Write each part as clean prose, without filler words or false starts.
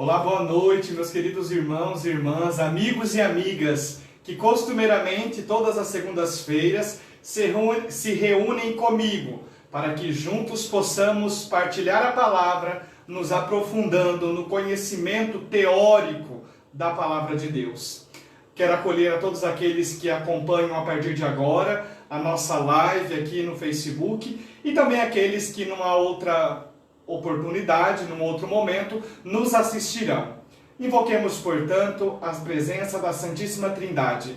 Olá, boa noite, meus queridos irmãos e irmãs, amigos e amigas, que costumeiramente todas as segundas-feiras se reúnem comigo, para que juntos possamos partilhar a palavra, nos aprofundando no conhecimento teórico da palavra de Deus. Quero acolher a todos aqueles que acompanham a partir de agora a nossa live aqui no Facebook e também aqueles que numa outra oportunidade, num outro momento, nos assistirão. Invoquemos, portanto, a presença da Santíssima Trindade.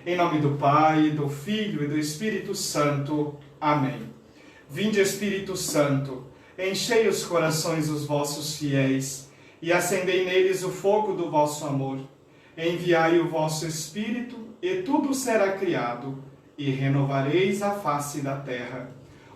Em nome do Pai, do Filho e do Espírito Santo. Amém. Vinde, Espírito Santo, enchei os corações dos vossos fiéis e acendei neles o fogo do vosso amor. Enviai o vosso Espírito e tudo será criado e renovareis a face da terra.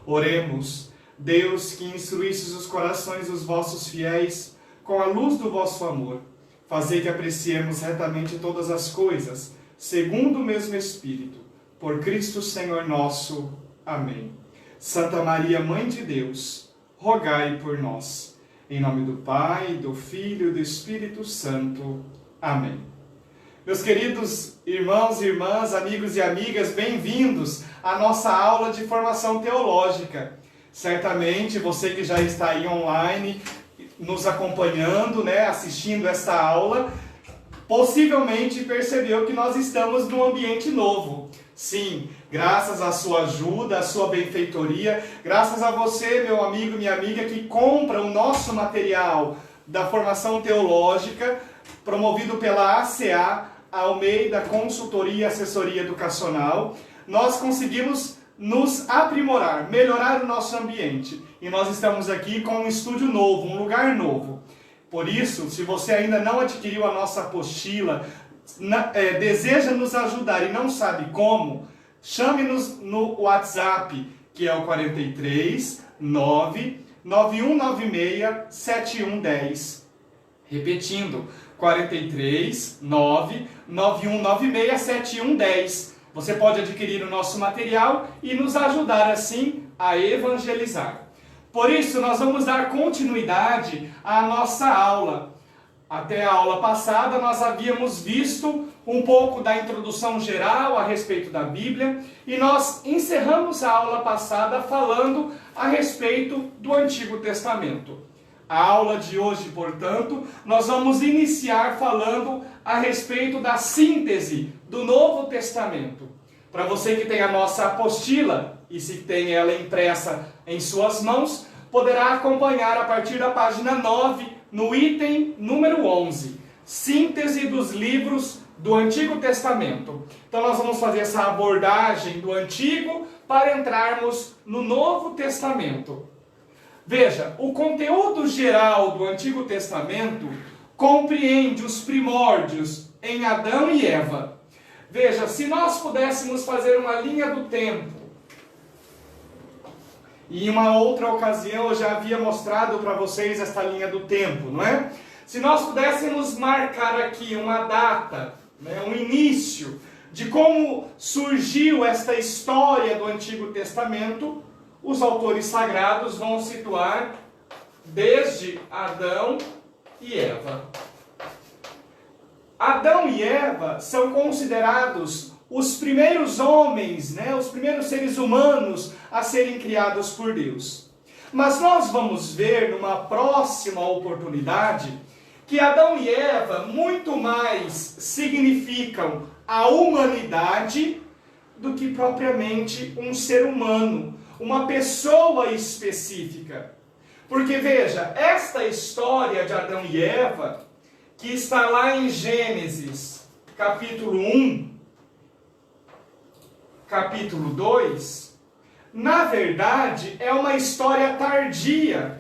Oremos. Deus, que instruístes os corações dos vossos fiéis com a luz do vosso amor, fazei que apreciemos retamente todas as coisas, segundo o mesmo Espírito, por Cristo Senhor nosso. Amém. Santa Maria, Mãe de Deus, rogai por nós. Em nome do Pai, do Filho e do Espírito Santo. Amém. Meus queridos irmãos e irmãs, amigos e amigas, bem-vindos à nossa aula de formação teológica. Certamente você que já está aí online, nos acompanhando, assistindo esta aula, possivelmente percebeu que nós estamos num ambiente novo. Sim, graças à sua ajuda, à sua benfeitoria, graças a você, meu amigo, minha amiga, que compra o nosso material da formação teológica, promovido pela ACA, Almeida Consultoria e Assessoria Educacional, nós conseguimos nos aprimorar, melhorar o nosso ambiente. E nós estamos aqui com um estúdio novo, um lugar novo. Por isso, se você ainda não adquiriu a nossa apostila, deseja nos ajudar e não sabe como, chame-nos no WhatsApp, que é o 43 99196 7110. Repetindo, 43 99196 7110. Você pode adquirir o nosso material e nos ajudar assim a evangelizar. Por isso, nós vamos dar continuidade à nossa aula. Até a aula passada, nós havíamos visto um pouco da introdução geral a respeito da Bíblia e nós encerramos a aula passada falando a respeito do Antigo Testamento. A aula de hoje, portanto, nós vamos iniciar falando a respeito da síntese do Novo Testamento. Para você que tem a nossa apostila, e se tem ela impressa em suas mãos, poderá acompanhar a partir da página 9, no item número 11, síntese dos livros do Antigo Testamento. Então nós vamos fazer essa abordagem do Antigo para entrarmos no Novo Testamento. Veja, o conteúdo geral do Antigo Testamento compreende os primórdios em Adão e Eva. Veja, se nós pudéssemos fazer uma linha do tempo, e em uma outra ocasião eu já havia mostrado para vocês esta linha do tempo, não é? Se nós pudéssemos marcar aqui uma data, um início de como surgiu esta história do Antigo Testamento, os autores sagrados vão situar desde Adão e Eva. Adão e Eva são considerados os primeiros homens, os primeiros seres humanos a serem criados por Deus. Mas nós vamos ver numa próxima oportunidade que Adão e Eva muito mais significam a humanidade do que propriamente um ser humano, uma pessoa específica. Porque veja, esta história de Adão e Eva, que está lá em Gênesis, capítulo 1, capítulo 2, na verdade é uma história tardia.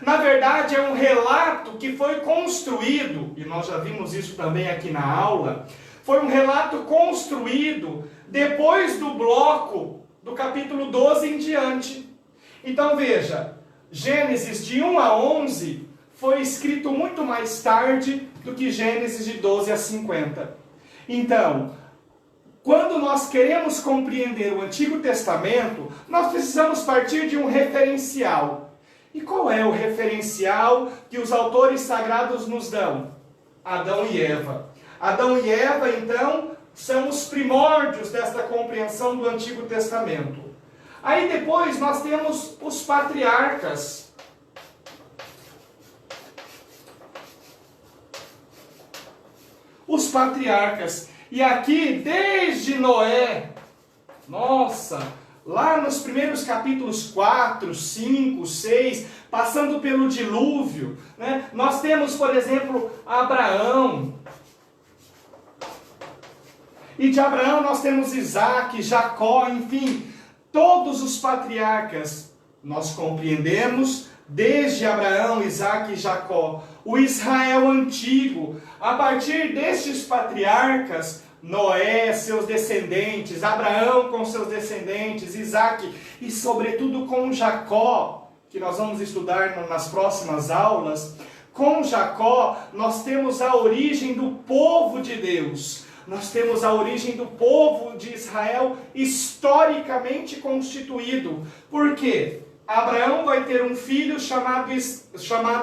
Na verdade é um relato que foi construído, e nós já vimos isso também aqui na aula, foi um relato construído depois do bloco do capítulo 12 em diante. Então veja, Gênesis de 1 a 11 foi escrito muito mais tarde do que Gênesis de 12 a 50. Então, quando nós queremos compreender o Antigo Testamento, nós precisamos partir de um referencial. E qual é o referencial que os autores sagrados nos dão? Adão e Eva. Adão e Eva, então, são os primórdios desta compreensão do Antigo Testamento. Aí depois nós temos os patriarcas. Os patriarcas. E aqui, desde Noé, nossa, lá nos primeiros capítulos 4, 5, 6, passando pelo dilúvio, né? Nós temos, por exemplo, Abraão. E de Abraão nós temos Isaac, Jacó, enfim, todos os patriarcas. Nós compreendemos desde Abraão, Isaac e Jacó, o Israel antigo. A partir destes patriarcas, Noé, seus descendentes, Abraão com seus descendentes, Isaac e sobretudo com Jacó, que nós vamos estudar nas próximas aulas. Com Jacó nós temos a origem do povo de Deus. Nós temos a origem do povo de Israel historicamente constituído. Por quê? Abraão vai ter um filho chamado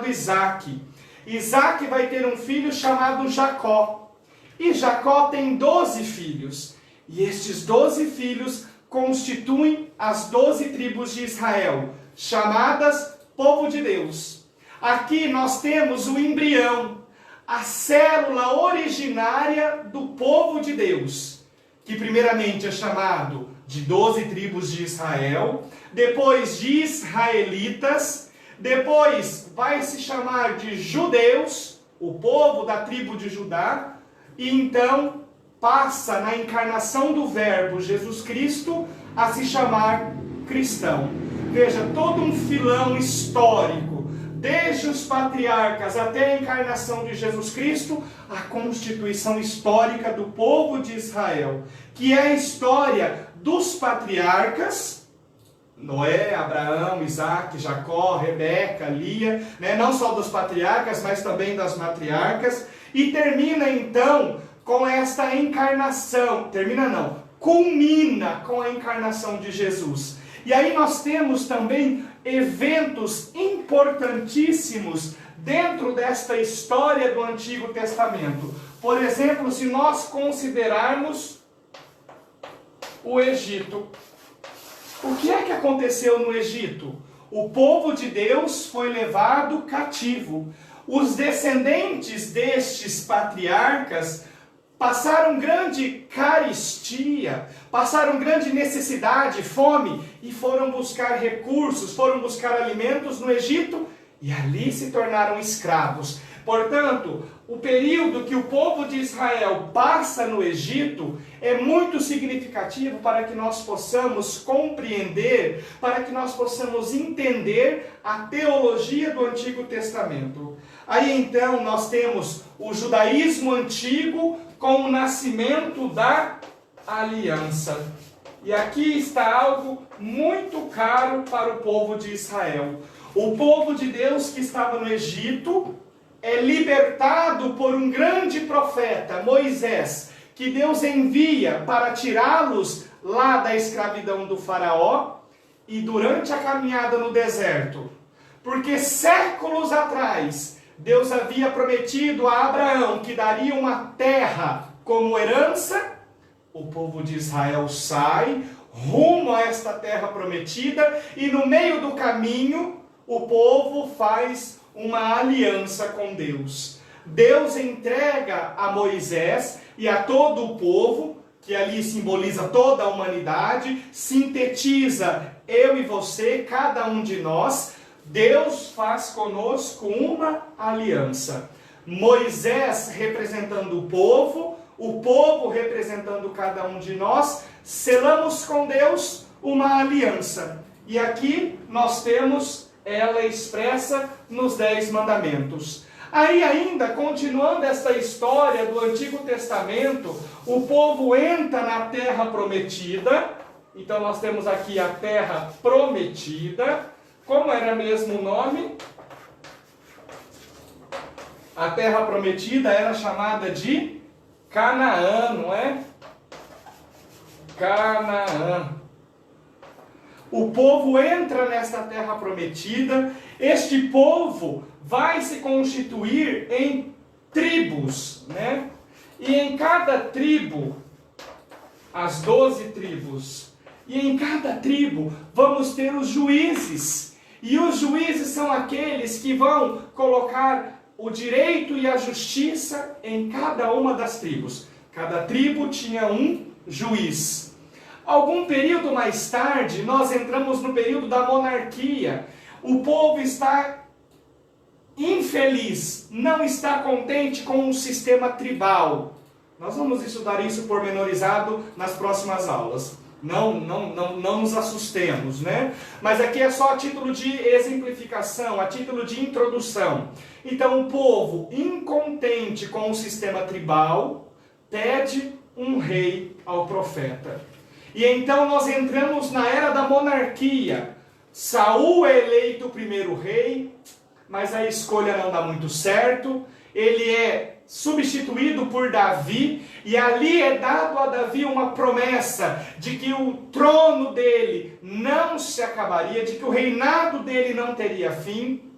Isaac. Isaac vai ter um filho chamado Jacó. E Jacó tem 12 filhos. E estes 12 filhos constituem as 12 tribos de Israel, chamadas povo de Deus. Aqui nós temos o embrião, a célula originária do povo de Deus, que primeiramente é chamado de 12 tribos de Israel, depois de israelitas, depois vai se chamar de judeus, o povo da tribo de Judá, e então passa na encarnação do Verbo Jesus Cristo a se chamar cristão. Veja, todo um filão histórico, desde os patriarcas até a encarnação de Jesus Cristo, a constituição histórica do povo de Israel, que é a história dos patriarcas, Noé, Abraão, Isaac, Jacó, Rebeca, Lia, né? Não só dos patriarcas, mas também das matriarcas, e termina então com esta encarnação, culmina com a encarnação de Jesus. E aí nós temos também eventos importantíssimos dentro desta história do Antigo Testamento. Por exemplo, se nós considerarmos o Egito. O que é que aconteceu no Egito? O povo de Deus foi levado cativo. Os descendentes destes patriarcas passaram grande carestia, passaram grande necessidade, fome, e foram buscar recursos, foram buscar alimentos no Egito, e ali se tornaram escravos. Portanto, o período que o povo de Israel passa no Egito é muito significativo para que nós possamos compreender, para que nós possamos entender a teologia do Antigo Testamento. Aí então nós temos o judaísmo antigo com o nascimento da aliança. E aqui está algo muito caro para o povo de Israel. O povo de Deus que estava no Egito é libertado por um grande profeta, Moisés, que Deus envia para tirá-los lá da escravidão do faraó, e durante a caminhada no deserto, porque séculos atrás Deus havia prometido a Abraão que daria uma terra como herança, o povo de Israel sai rumo a esta terra prometida, e no meio do caminho o povo faz uma aliança com Deus. Deus entrega a Moisés e a todo o povo, que ali simboliza toda a humanidade, sintetiza eu e você, cada um de nós. Deus faz conosco uma aliança. Moisés representando o povo representando cada um de nós, selamos com Deus uma aliança. E aqui nós temos ela expressa nos 10 mandamentos. Aí ainda, continuando esta história do Antigo Testamento, o povo entra na terra prometida. Então nós temos aqui a terra prometida. Como era mesmo o nome? A terra prometida era chamada de Canaã, não é? Canaã. O povo entra nesta terra prometida. Este povo vai se constituir em tribos, né? E em cada tribo, as 12 tribos, e em cada tribo vamos ter os juízes. E os juízes são aqueles que vão colocar o direito e a justiça em cada uma das tribos. Cada tribo tinha um juiz. Algum período mais tarde, nós entramos no período da monarquia. O povo está infeliz, não está contente com o sistema tribal. Nós vamos estudar isso pormenorizado nas próximas aulas. Não nos assustemos, né? Mas aqui é só a título de exemplificação, a título de introdução. Então o povo, incontente com o sistema tribal, pede um rei ao profeta. E então nós entramos na era da monarquia. Saul é eleito o primeiro rei, mas a escolha não dá muito certo. Ele é substituído por Davi, e ali é dado a Davi uma promessa de que o trono dele não se acabaria, de que o reinado dele não teria fim.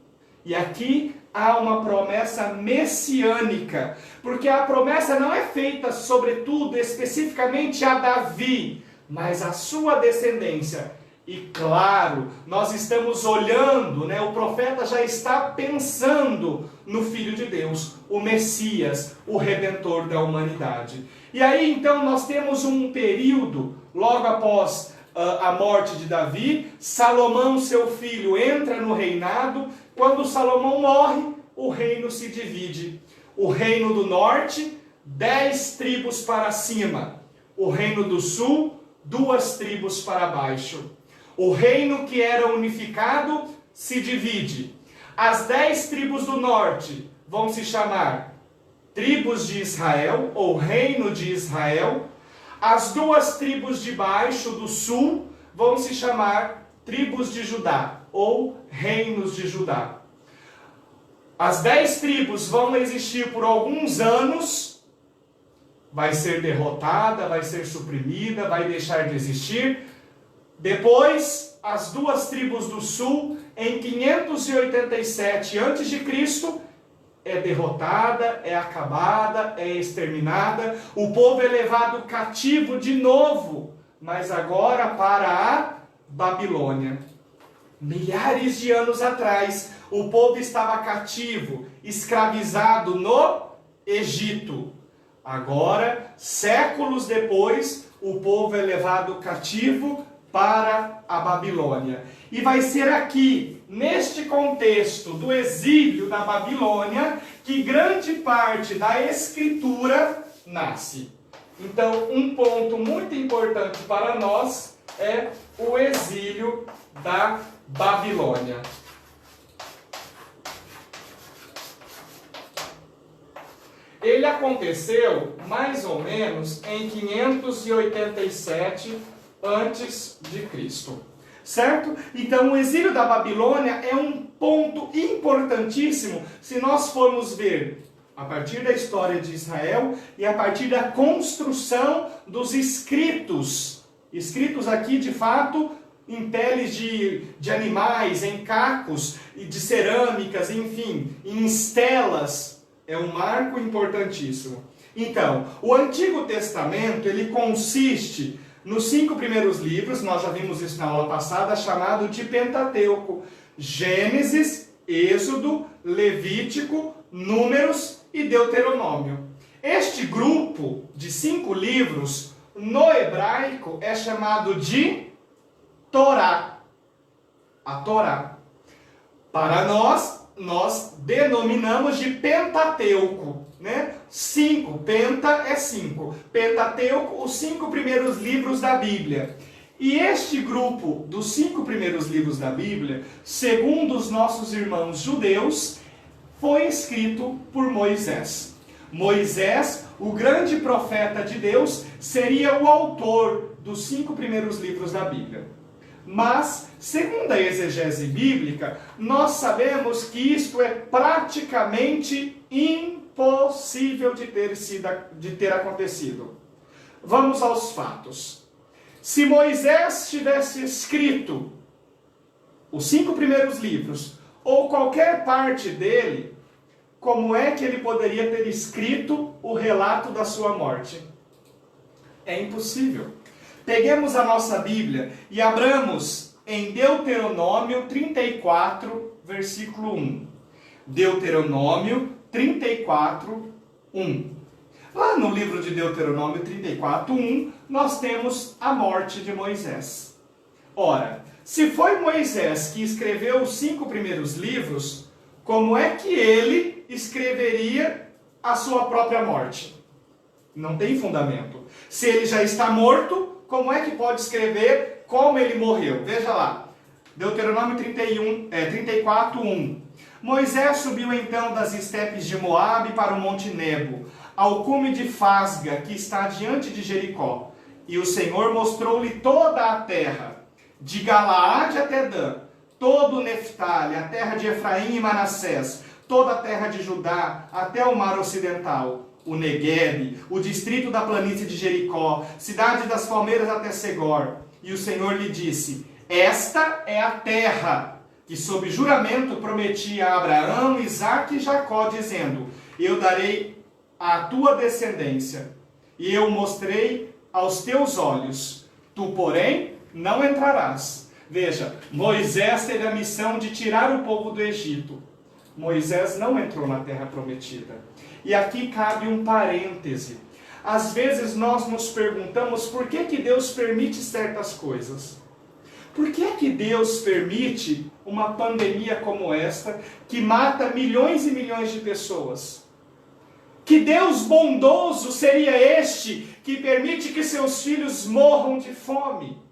E aqui há uma promessa messiânica, porque a promessa não é feita, sobretudo, especificamente a Davi, mas a sua descendência. E claro, nós estamos olhando, né? O profeta já está pensando no Filho de Deus, o Messias, o Redentor da humanidade. E aí então nós temos um período, logo após a morte de Davi, Salomão, seu filho, entra no reinado. Quando Salomão morre, o reino se divide. O reino do norte, 10 tribos para cima. O reino do sul, 2 tribos para baixo. O reino que era unificado se divide. As 10 tribos do norte vão se chamar tribos de Israel, ou reino de Israel. As 2 tribos de baixo, do sul, vão se chamar tribos de Judá, ou reinos de Judá. As 10 tribos vão existir por alguns anos, vai ser derrotada, vai ser suprimida, vai deixar de existir. Depois, as 2 tribos do sul, em 587 a.C., é derrotada, é acabada, é exterminada. O povo é levado cativo de novo, mas agora para a Babilônia. Milhares de anos atrás, o povo estava cativo, escravizado no Egito. Agora, séculos depois, o povo é levado cativo para a Babilônia. E vai ser aqui, neste contexto do exílio da Babilônia, que grande parte da Escritura nasce. Então, um ponto muito importante para nós é o exílio da Babilônia. Ele aconteceu mais ou menos em 587 antes de Cristo. Certo? Então o exílio da Babilônia é um ponto importantíssimo se nós formos ver a partir da história de Israel e a partir da construção dos escritos. Escritos aqui de fato em peles de animais, em cacos e de cerâmicas, enfim, em estelas. É um marco importantíssimo. Então, o Antigo Testamento, ele consiste nos 5 primeiros livros, nós já vimos isso na aula passada, chamado de Pentateuco. Gênesis, Êxodo, Levítico, Números e Deuteronômio. Este grupo de 5 livros, no hebraico, é chamado de Torá. A Torá. Para nós denominamos de Pentateuco, né? 5, penta é 5. Pentateuco, os 5 primeiros livros da Bíblia. E este grupo dos 5 primeiros livros da Bíblia, segundo os nossos irmãos judeus, foi escrito por Moisés. Moisés, o grande profeta de Deus, seria o autor dos 5 primeiros livros da Bíblia. Mas, segundo a exegese bíblica, nós sabemos que isto é praticamente impossível de ter acontecido. Vamos aos fatos. Se Moisés tivesse escrito os 5 primeiros livros, ou qualquer parte dele, como é que ele poderia ter escrito o relato da sua morte? É impossível. Peguemos a nossa Bíblia e abramos em Deuteronômio 34, versículo 1. Deuteronômio 34, 1. Lá no livro de Deuteronômio 34, 1, nós temos a morte de Moisés. Ora, se foi Moisés que escreveu os 5 primeiros livros, como é que ele escreveria a sua própria morte? Não tem fundamento. Se ele já está morto, como é que pode escrever como ele morreu? Veja lá, Deuteronômio 34, 1. Moisés subiu então das estepes de Moabe para o monte Nebo, ao cume de Fasga, que está diante de Jericó. E o Senhor mostrou-lhe toda a terra, de Galaade até Dan, todo o Neftali, a terra de Efraim e Manassés, toda a terra de Judá, até o mar ocidental, o Neguebe, o distrito da planície de Jericó, cidade das palmeiras até Segor. E o Senhor lhe disse: esta é a terra que sob juramento prometi a Abraão, Isaque e Jacó, dizendo: eu darei à tua descendência, e eu mostrei aos teus olhos, tu, porém, não entrarás. Veja, Moisés teve a missão de tirar o povo do Egito. Moisés não entrou na terra prometida. E aqui cabe um parêntese. Às vezes nós nos perguntamos por que Deus permite certas coisas. Por que Deus permite uma pandemia como esta, que mata milhões e milhões de pessoas? Que Deus bondoso seria este que permite que seus filhos morram de fome?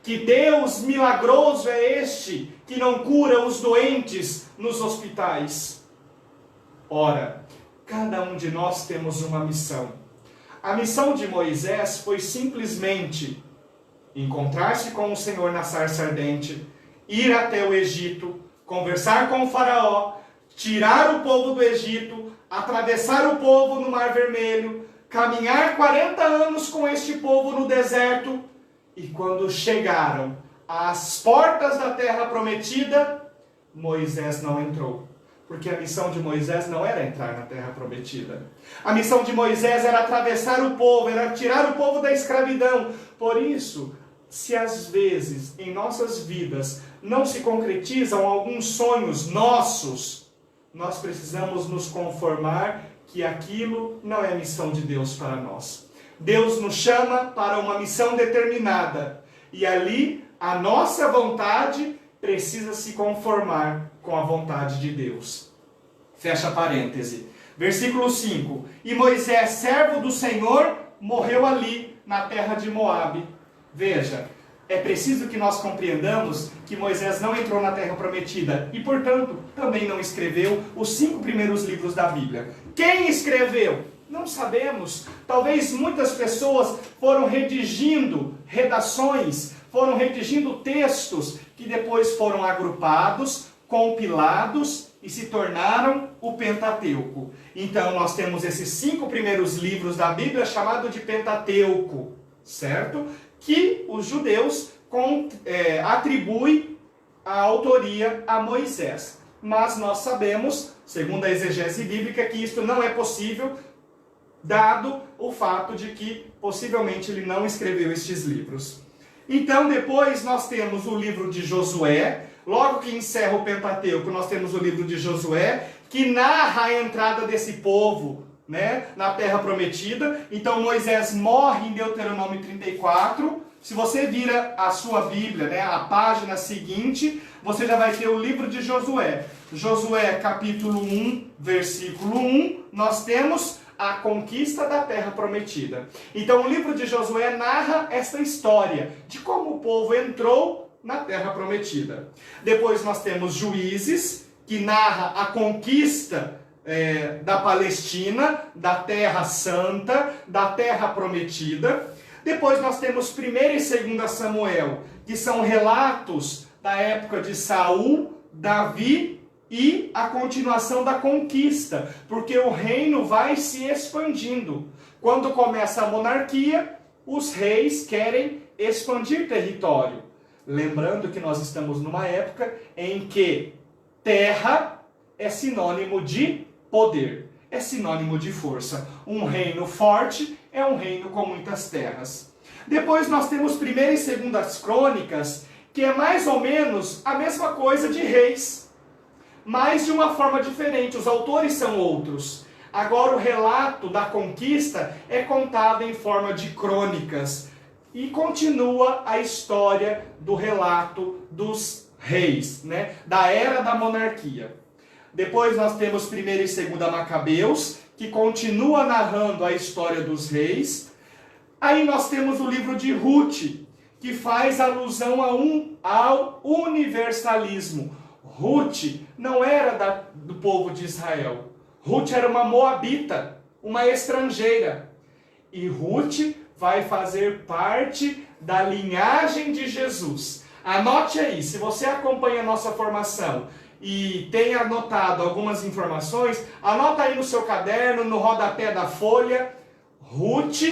Que Deus milagroso é este que não cura os doentes nos hospitais? Ora, cada um de nós temos uma missão. A missão de Moisés foi simplesmente encontrar-se com o Senhor na sarça ardente, ir até o Egito, conversar com o faraó, tirar o povo do Egito, atravessar o povo no Mar Vermelho, caminhar 40 anos com este povo no deserto, e quando chegaram às portas da terra prometida, Moisés não entrou. Porque a missão de Moisés não era entrar na terra prometida. A missão de Moisés era atravessar o povo, era tirar o povo da escravidão. Por isso, se às vezes em nossas vidas não se concretizam alguns sonhos nossos, nós precisamos nos conformar que aquilo não é a missão de Deus para nós. Deus nos chama para uma missão determinada. E ali a nossa vontade precisa se conformar com a vontade de Deus. Fecha parêntese. Versículo 5. E Moisés, servo do Senhor, morreu ali, na terra de Moabe. Veja, é preciso que nós compreendamos que Moisés não entrou na terra prometida e, portanto, também não escreveu os 5 primeiros livros da Bíblia. Quem escreveu? Não sabemos. Talvez muitas pessoas foram redigindo redações, foram redigindo textos que depois foram agrupados, compilados e se tornaram o Pentateuco. Então nós temos esses 5 primeiros livros da Bíblia chamado de Pentateuco, certo? Que os judeus atribuem a autoria a Moisés. Mas nós sabemos, segundo a exegese bíblica, que isto não é possível, dado o fato de que possivelmente ele não escreveu estes livros. Então depois nós temos o livro de Josué. Logo que encerra o Pentateuco, nós temos o livro de Josué, que narra a entrada desse povo, né, na terra prometida. Então Moisés morre em Deuteronômio 34. Se você vira a sua Bíblia, né, a página seguinte, você já vai ter o livro de Josué. Josué capítulo 1, versículo 1, nós temos a conquista da terra prometida. Então o livro de Josué narra esta história de como o povo entrou na terra prometida. Depois nós temos Juízes, que narra a conquista da Palestina, da Terra Santa, da Terra Prometida. Depois nós temos 1 e 2 Samuel, que são relatos da época de Saul, Davi e a continuação da conquista, porque o reino vai se expandindo. Quando começa a monarquia, os reis querem expandir território. Lembrando que nós estamos numa época em que terra é sinônimo de poder, é sinônimo de força. Um reino forte é um reino com muitas terras. Depois nós temos 1ª e 2ª Crônicas, que é mais ou menos a mesma coisa de Reis, mas de uma forma diferente. Os autores são outros. Agora o relato da conquista é contado em forma de crônicas e continua a história do relato dos reis, né? Da era da monarquia. Depois nós temos 1ª e 2ª Macabeus, que continua narrando a história dos reis. Aí nós temos o livro de Ruth, que faz alusão ao universalismo. Ruth não era do povo de Israel. Ruth era uma moabita, uma estrangeira. E Ruth vai fazer parte da linhagem de Jesus. Anote aí, se você acompanha a nossa formação e tem anotado algumas informações, anota aí no seu caderno, no rodapé da folha. Ruth,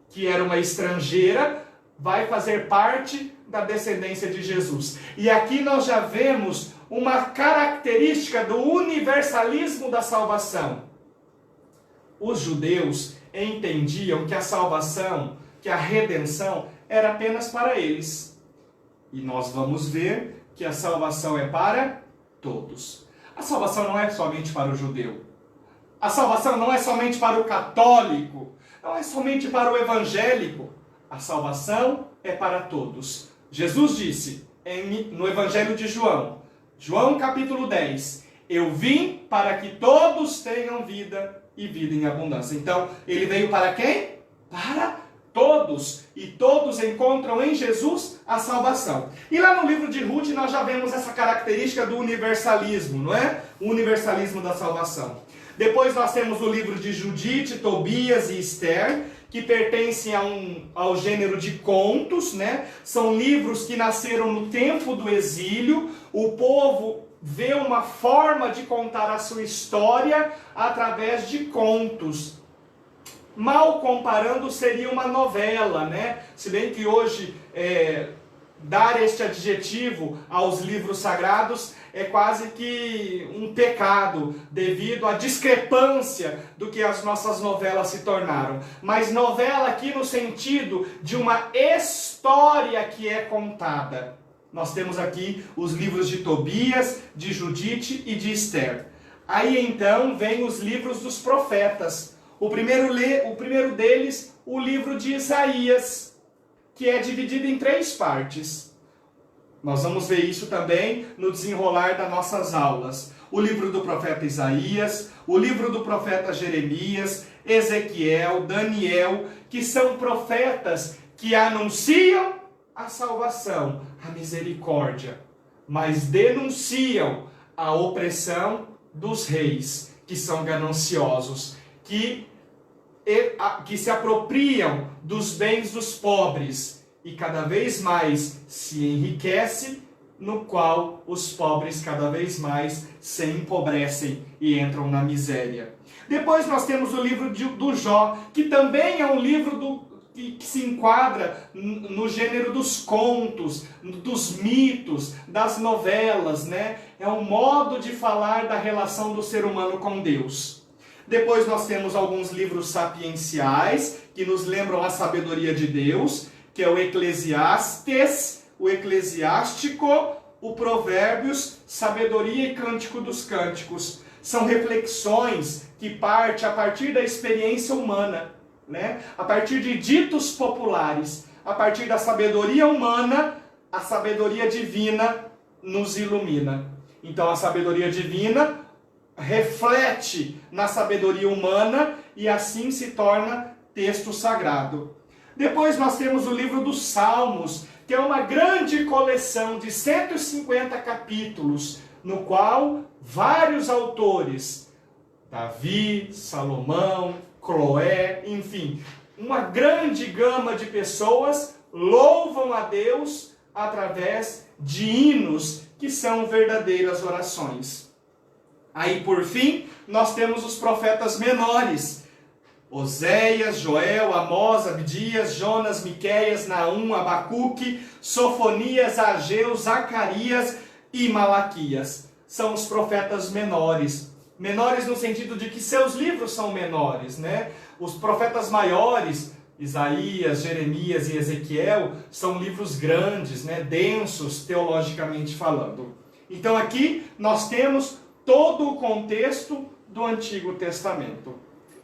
que era uma estrangeira, vai fazer parte da descendência de Jesus. E aqui nós já vemos uma característica do universalismo da salvação. Os judeus entendiam que a salvação, que a redenção, era apenas para eles. E nós vamos ver que a salvação é para todos. A salvação não é somente para o judeu. A salvação não é somente para o católico. Não é somente para o evangélico. A salvação é para todos. Jesus disse no Evangelho de João, João capítulo 10, eu vim para que todos tenham vida e vida em abundância. Então, ele veio para quem? Para todos. E todos encontram em Jesus a salvação. E lá no livro de Ruth nós já vemos essa característica do universalismo, não é? O universalismo da salvação. Depois nós temos o livro de Judite, Tobias e Esther, que pertencem ao gênero de contos, né? São livros que nasceram no tempo do exílio. O povo vê uma forma de contar a sua história através de contos. Mal comparando, seria uma novela, né? Se bem que hoje dar este adjetivo aos livros sagrados é quase que um pecado, devido à discrepância do que as nossas novelas se tornaram. Mas novela aqui no sentido de uma história que é contada. Nós temos aqui os livros de Tobias, de Judite e de Esther. Aí então vem os livros dos profetas. O primeiro deles, o livro de Isaías, que é dividido em 3 partes. Nós vamos ver isso também no desenrolar das nossas aulas. O livro do profeta Isaías, o livro do profeta Jeremias, Ezequiel, Daniel, que são profetas que anunciam a salvação, a misericórdia, mas denunciam a opressão dos reis, que são gananciosos, que se apropriam dos bens dos pobres e cada vez mais se enriquece, no qual os pobres cada vez mais se empobrecem e entram na miséria. Depois nós temos o livro do Jó, que também é um livro que se enquadra no gênero dos contos, dos mitos, das novelas, né? É um modo de falar da relação do ser humano com Deus. Depois nós temos alguns livros sapienciais, que nos lembram a sabedoria de Deus, que é o Eclesiastes, o Eclesiástico, o Provérbios, Sabedoria e Cântico dos Cânticos. São reflexões que partem a partir da experiência humana, né? A partir de ditos populares, a partir da sabedoria humana, a sabedoria divina nos ilumina. Então a sabedoria divina reflete na sabedoria humana e assim se torna texto sagrado. Depois nós temos o livro dos Salmos, que é uma grande coleção de 150 capítulos, no qual vários autores, Davi, Salomão, Cloé, enfim, uma grande gama de pessoas louvam a Deus através de hinos que são verdadeiras orações. Aí, por fim, nós temos os profetas menores. Oséias, Joel, Amós, Abdias, Jonas, Miqueias, Naum, Abacuque, Sofonias, Ageu, Zacarias e Malaquias. São os profetas menores. Menores no sentido de que seus livros são menores, né? Os profetas maiores, Isaías, Jeremias e Ezequiel, são livros grandes, né? Densos, teologicamente falando. Então aqui nós temos todo o contexto do Antigo Testamento.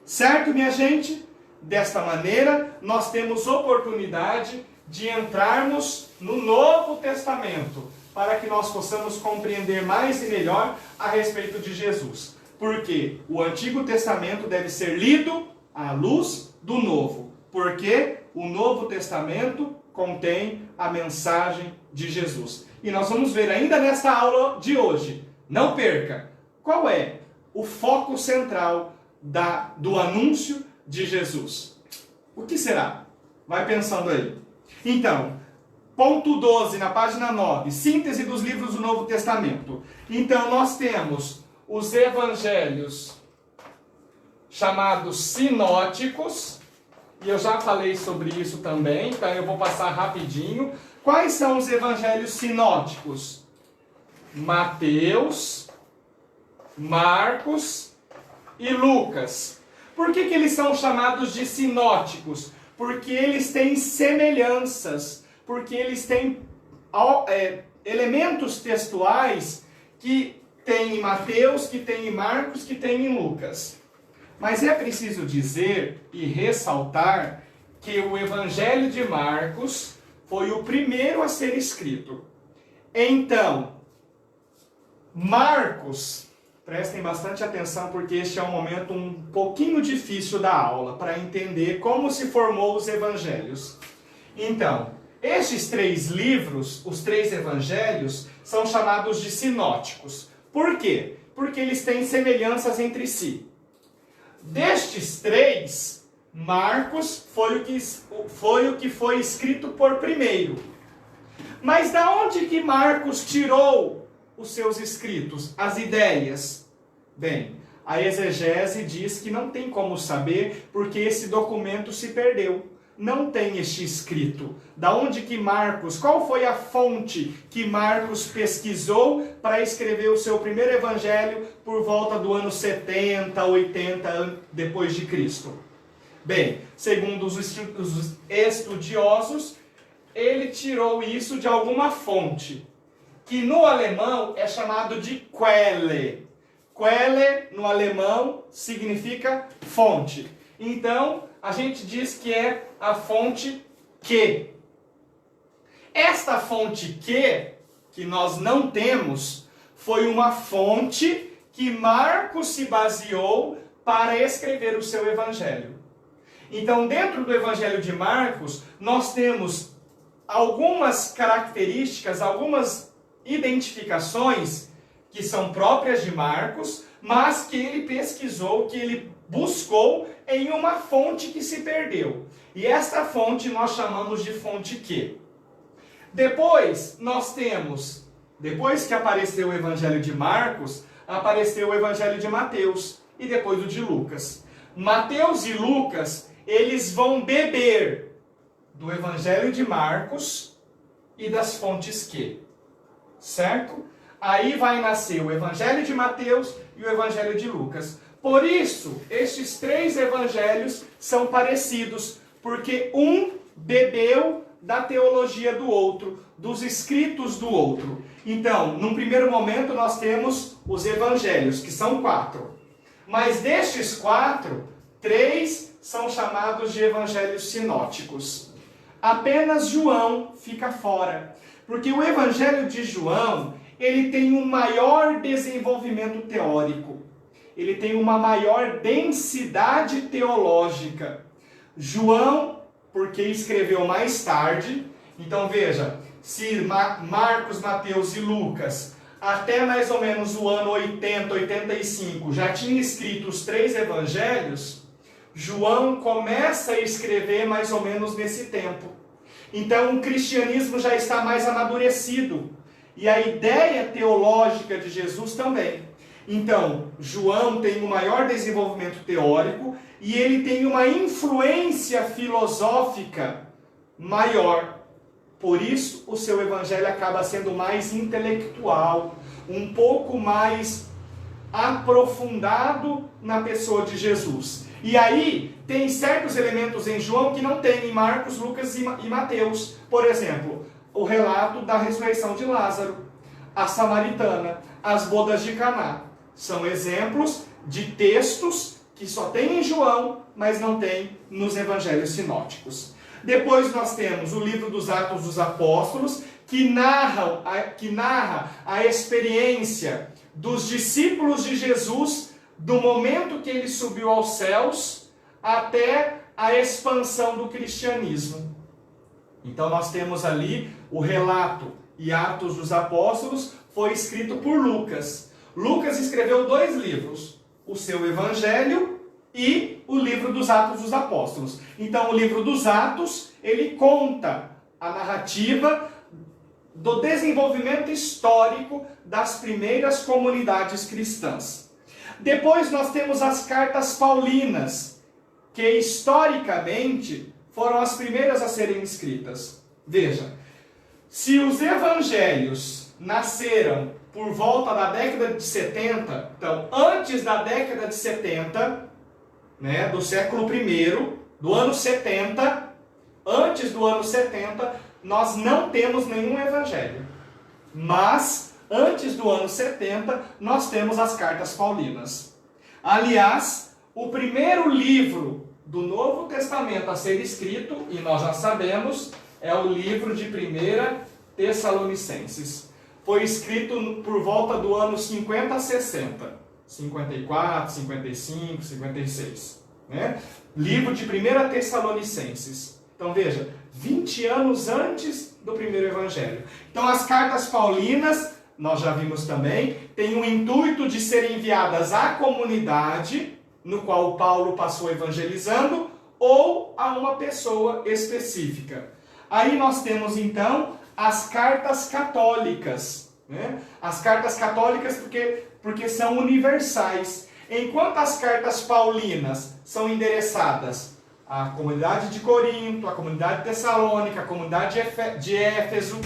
Certo, minha gente? Desta maneira, nós temos oportunidade de entrarmos no Novo Testamento, para que nós possamos compreender mais e melhor a respeito de Jesus. Porque o Antigo Testamento deve ser lido à luz do Novo. Porque o Novo Testamento contém a mensagem de Jesus. E nós vamos ver ainda nesta aula de hoje, não perca, qual é o foco central do anúncio de Jesus. O que será? Vai pensando aí. Então, ponto 12, na página 9, síntese dos livros do Novo Testamento. Então, nós temos os evangelhos chamados sinóticos, e eu já falei sobre isso também, então eu vou passar rapidinho. Quais são os evangelhos sinóticos? Mateus, Marcos e Lucas. Por que eles são chamados de sinóticos? Porque eles têm semelhanças, porque eles têm elementos textuais que tem em Mateus, que tem em Marcos, que tem em Lucas. Mas é preciso dizer e ressaltar que o Evangelho de Marcos foi o primeiro a ser escrito. Então, Marcos, prestem bastante atenção porque este é um momento um pouquinho difícil da aula, para entender como se formou os evangelhos. Então, estes 3 livros, os 3 evangelhos, são chamados de sinóticos. Por quê? Porque eles têm semelhanças entre si. Destes 3, Marcos foi o que foi escrito por primeiro. Mas da onde que Marcos tirou os seus escritos, as ideias? Bem, a exegese diz que não tem como saber porque esse documento se perdeu. Não tem este escrito. Da onde que Marcos, qual foi a fonte que Marcos pesquisou para escrever o seu primeiro evangelho por volta do ano 70, 80 depois de Cristo? Bem, segundo os estudiosos, ele tirou isso de alguma fonte, que no alemão é chamado de Quelle. Quelle, no alemão, significa fonte. Então, a gente diz que é a fonte que. Esta fonte que nós não temos, foi uma fonte que Marcos se baseou para escrever o seu evangelho. Então, dentro do evangelho de Marcos, nós temos algumas características, algumas identificações que são próprias de Marcos, mas que ele pesquisou, que ele buscou em uma fonte que se perdeu. E esta fonte nós chamamos de fonte Q. Depois nós temos, depois que apareceu o evangelho de Marcos, apareceu o evangelho de Mateus e depois o de Lucas. Mateus e Lucas, eles vão beber do evangelho de Marcos e das fontes Q. Certo? Aí vai nascer o evangelho de Mateus e o evangelho de Lucas. Por isso, estes 3 evangelhos são parecidos, porque um bebeu da teologia do outro, dos escritos do outro. Então, num primeiro momento, nós temos os evangelhos, que são 4. Mas destes 4, 3 são chamados de evangelhos sinóticos. Apenas João fica fora, porque o evangelho de João, ele tem um maior desenvolvimento teórico. Ele tem uma maior densidade teológica. João, porque escreveu mais tarde, então veja, se Marcos, Mateus e Lucas, até mais ou menos o ano 80, 85, já tinha escrito os 3 evangelhos, João começa a escrever mais ou menos nesse tempo. Então o cristianismo já está mais amadurecido. E a ideia teológica de Jesus também. Então, João tem um maior desenvolvimento teórico e ele tem uma influência filosófica maior. Por isso, o seu evangelho acaba sendo mais intelectual, um pouco mais aprofundado na pessoa de Jesus. E aí, tem certos elementos em João que não tem em Marcos, Lucas e Mateus. Por exemplo, o relato da ressurreição de Lázaro, a samaritana, as bodas de Caná. São exemplos de textos que só tem em João, mas não tem nos evangelhos sinóticos. Depois nós temos o livro dos Atos dos Apóstolos, que narra a experiência dos discípulos de Jesus do momento que ele subiu aos céus até a expansão do cristianismo. Então nós temos ali o relato e Atos dos Apóstolos foi escrito por Lucas. Lucas escreveu 2 livros, o seu Evangelho e o livro dos Atos dos Apóstolos. Então o livro dos Atos, ele conta a narrativa do desenvolvimento histórico das primeiras comunidades cristãs. Depois nós temos as cartas paulinas, que historicamente foram as primeiras a serem escritas. Veja, se os evangelhos nasceram por volta da década de 70, então antes da década de 70, né, do século I, do ano 70, antes do ano 70, nós não temos nenhum evangelho. Mas, antes do ano 70, nós temos as cartas paulinas. Aliás, o primeiro livro do Novo Testamento a ser escrito, e nós já sabemos, é o livro de 1 Tessalonicenses. Foi escrito por volta do ano 50 a 60. 54, 55, 56. Né? Livro de 1 Tessalonicenses. Então veja, 20 anos antes do primeiro evangelho. Então as cartas paulinas, nós já vimos também, têm o intuito de serem enviadas à comunidade, no qual Paulo passou evangelizando, ou a uma pessoa específica. Aí nós temos então as cartas católicas. Né? As cartas católicas porque são universais. Enquanto as cartas paulinas são endereçadas à comunidade de Corinto, à comunidade de Tessalônica, à comunidade de Éfeso,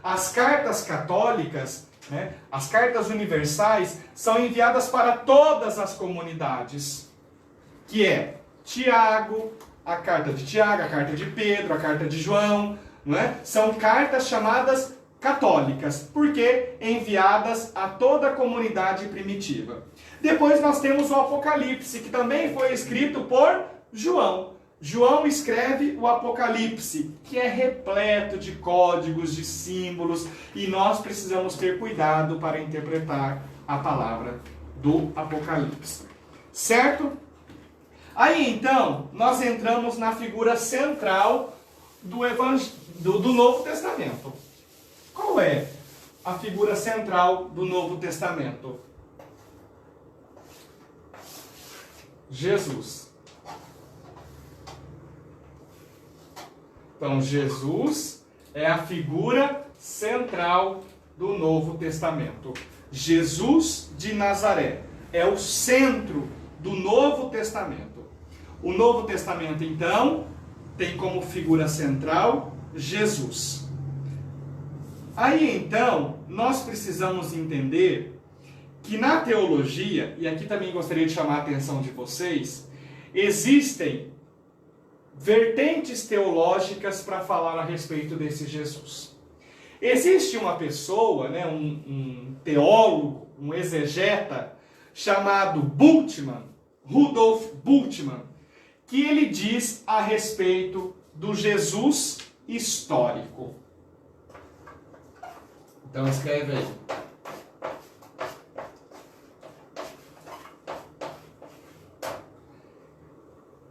as cartas católicas, né, as cartas universais, são enviadas para todas as comunidades, que é Tiago, a carta de Tiago, a carta de Pedro, a carta de João, não é? São cartas chamadas católicas, porque enviadas a toda a comunidade primitiva. Depois nós temos o Apocalipse, que também foi escrito por João. João escreve o Apocalipse, que é repleto de códigos, de símbolos, e nós precisamos ter cuidado para interpretar a palavra do Apocalipse. Certo? Aí então, nós entramos na figura central do Novo Testamento. Qual é a figura central do Novo Testamento? Jesus. Então, Jesus é a figura central do Novo Testamento. Jesus de Nazaré é o centro do Novo Testamento. O Novo Testamento, então, tem como figura central Jesus. Aí, então, nós precisamos entender que na teologia, e aqui também gostaria de chamar a atenção de vocês, existem vertentes teológicas para falar a respeito desse Jesus. Existe uma pessoa, né, um teólogo, um exegeta, chamado Bultmann, Rudolf Bultmann, que ele diz a respeito do Jesus histórico. Então escreve aí.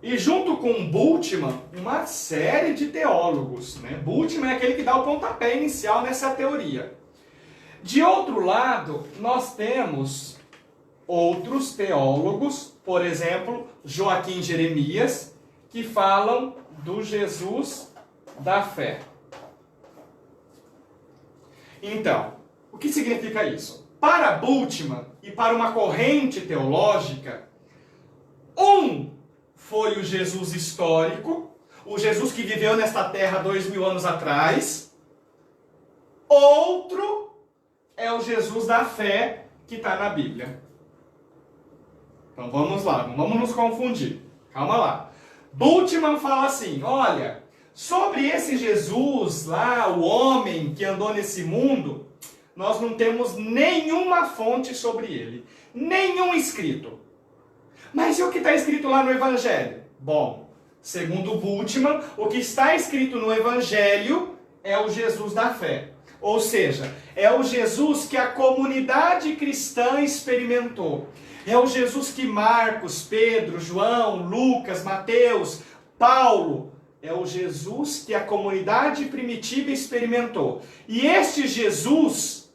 E junto com Bultmann, uma série de teólogos. Né? Bultmann é aquele que dá o pontapé inicial nessa teoria. De outro lado, nós temos outros teólogos, por exemplo, Joaquim Jeremias, que falam do Jesus da fé. Então, o que significa isso? Para Bultmann e para uma corrente teológica, um foi o Jesus histórico, o Jesus que viveu nesta terra 2000 anos atrás. Outro é o Jesus da fé que está na Bíblia. Então vamos lá, não vamos nos confundir. Calma lá. Bultmann fala assim, olha, sobre esse Jesus lá, o homem que andou nesse mundo, nós não temos nenhuma fonte sobre ele, nenhum escrito. Mas e o que está escrito lá no Evangelho? Bom, segundo Bultmann, o que está escrito no Evangelho é o Jesus da fé. Ou seja, é o Jesus que a comunidade cristã experimentou. É o Jesus que Marcos, Pedro, João, Lucas, Mateus, Paulo, é o Jesus que a comunidade primitiva experimentou. E este Jesus,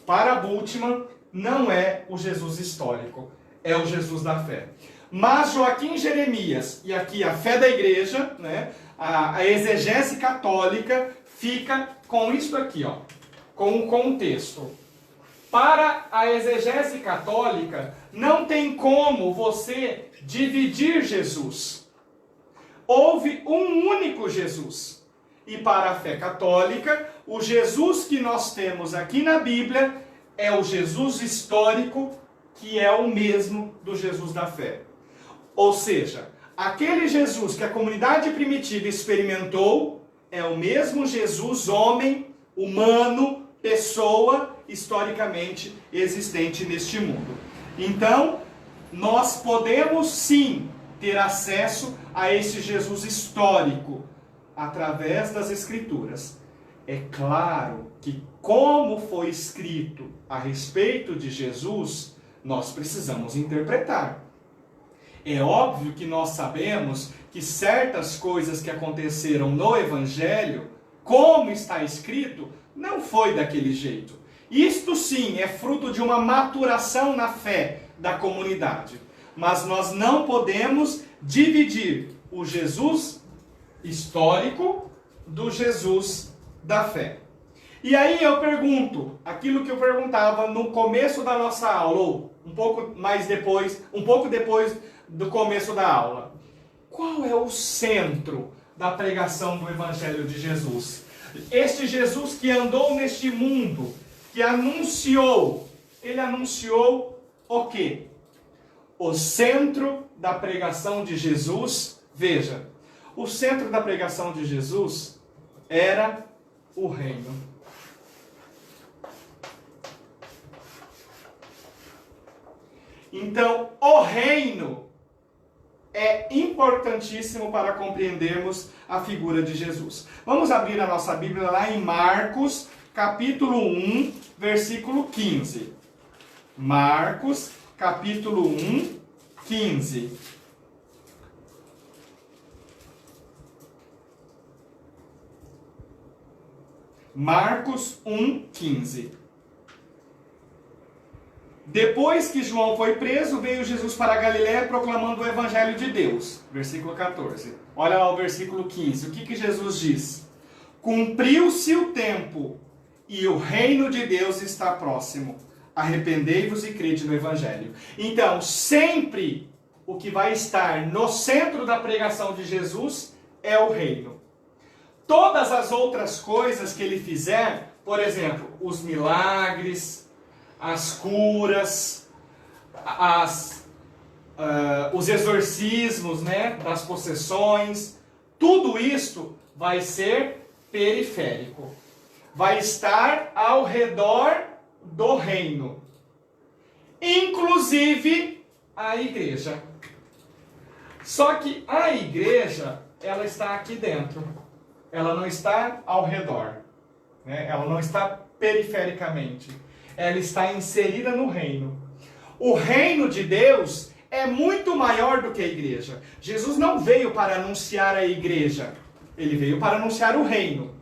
para Bultmann, não é o Jesus histórico, é o Jesus da fé. Mas Joaquim Jeremias, e aqui a fé da igreja, né, a exegese católica, fica com isso aqui, ó, com o contexto. Para a exegese católica, não tem como você dividir Jesus. Houve um único Jesus. E para a fé católica, o Jesus que nós temos aqui na Bíblia é o Jesus histórico, que é o mesmo do Jesus da fé. Ou seja, aquele Jesus que a comunidade primitiva experimentou é o mesmo Jesus, homem, humano, pessoa, historicamente existente neste mundo. Então, nós podemos sim ter acesso a esse Jesus histórico através das Escrituras. É claro que, como foi escrito a respeito de Jesus, nós precisamos interpretar. É óbvio que nós sabemos que certas coisas que aconteceram no Evangelho, como está escrito, não foi daquele jeito. Isto sim é fruto de uma maturação na fé da comunidade. Mas nós não podemos dividir o Jesus histórico do Jesus da fé. E aí eu pergunto, aquilo que eu perguntava no começo da nossa aula, ou um pouco depois do começo da aula. Qual é o centro da pregação do Evangelho de Jesus? Este Jesus que andou neste mundo, que anunciou, ele anunciou o quê? O centro da pregação de Jesus, veja, o centro da pregação de Jesus era o reino. Então, o reino é importantíssimo para compreendermos a figura de Jesus. Vamos abrir a nossa Bíblia lá em Marcos, capítulo 1, versículo 15. Marcos, capítulo 1, 15. Marcos 1, 15. Depois que João foi preso, veio Jesus para a Galiléia proclamando o Evangelho de Deus. Versículo 14. Olha lá o versículo 15. O que Jesus diz? Cumpriu-se o tempo e o reino de Deus está próximo. Arrependei-vos e crede no Evangelho. Então, sempre o que vai estar no centro da pregação de Jesus é o reino. Todas as outras coisas que ele fizer, por exemplo, os milagres, as curas, os exorcismos, né, das possessões, tudo isto vai ser periférico. Vai estar ao redor do reino. Inclusive a igreja. Só que a igreja, ela está aqui dentro. Ela não está ao redor. Né? Ela não está perifericamente. Ela está inserida no reino. O reino de Deus é muito maior do que a igreja. Jesus não veio para anunciar a igreja. Ele veio para anunciar o reino.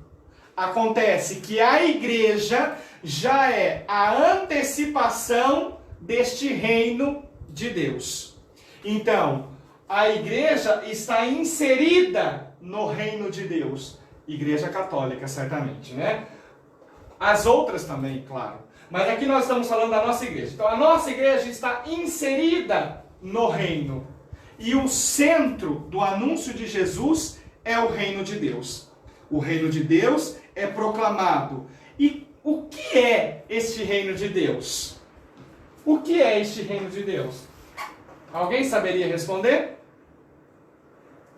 Acontece que a igreja já é a antecipação deste reino de Deus. Então, a igreja está inserida no reino de Deus. Igreja católica, certamente, né? As outras também, claro. Mas aqui nós estamos falando da nossa igreja. Então a nossa igreja está inserida no reino. E o centro do anúncio de Jesus é o reino de Deus. O reino de Deus é proclamado. E o que é este reino de Deus? O que é este reino de Deus? Alguém saberia responder?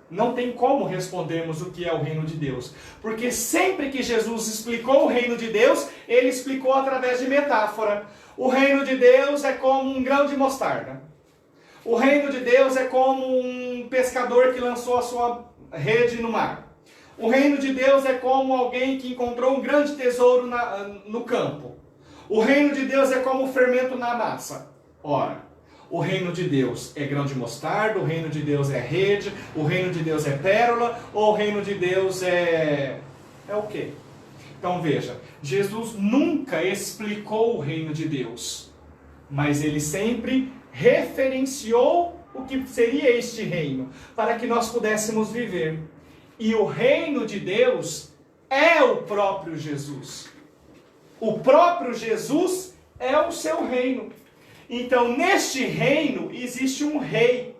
Não tem como respondermos o que é o reino de Deus. Porque sempre que Jesus explicou o reino de Deus, ele explicou através de metáfora. O reino de Deus é como um grão de mostarda. O reino de Deus é como um pescador que lançou a sua rede no mar. O reino de Deus é como alguém que encontrou um grande tesouro no campo. O reino de Deus é como o fermento na massa. Ora, o reino de Deus é grão de mostarda, o reino de Deus é rede, o reino de Deus é pérola, ou o reino de Deus é o quê? Então veja, Jesus nunca explicou o reino de Deus, mas ele sempre referenciou o que seria este reino, para que nós pudéssemos viver. E o reino de Deus é o próprio Jesus. O próprio Jesus é o seu reino. Então, neste reino existe um rei.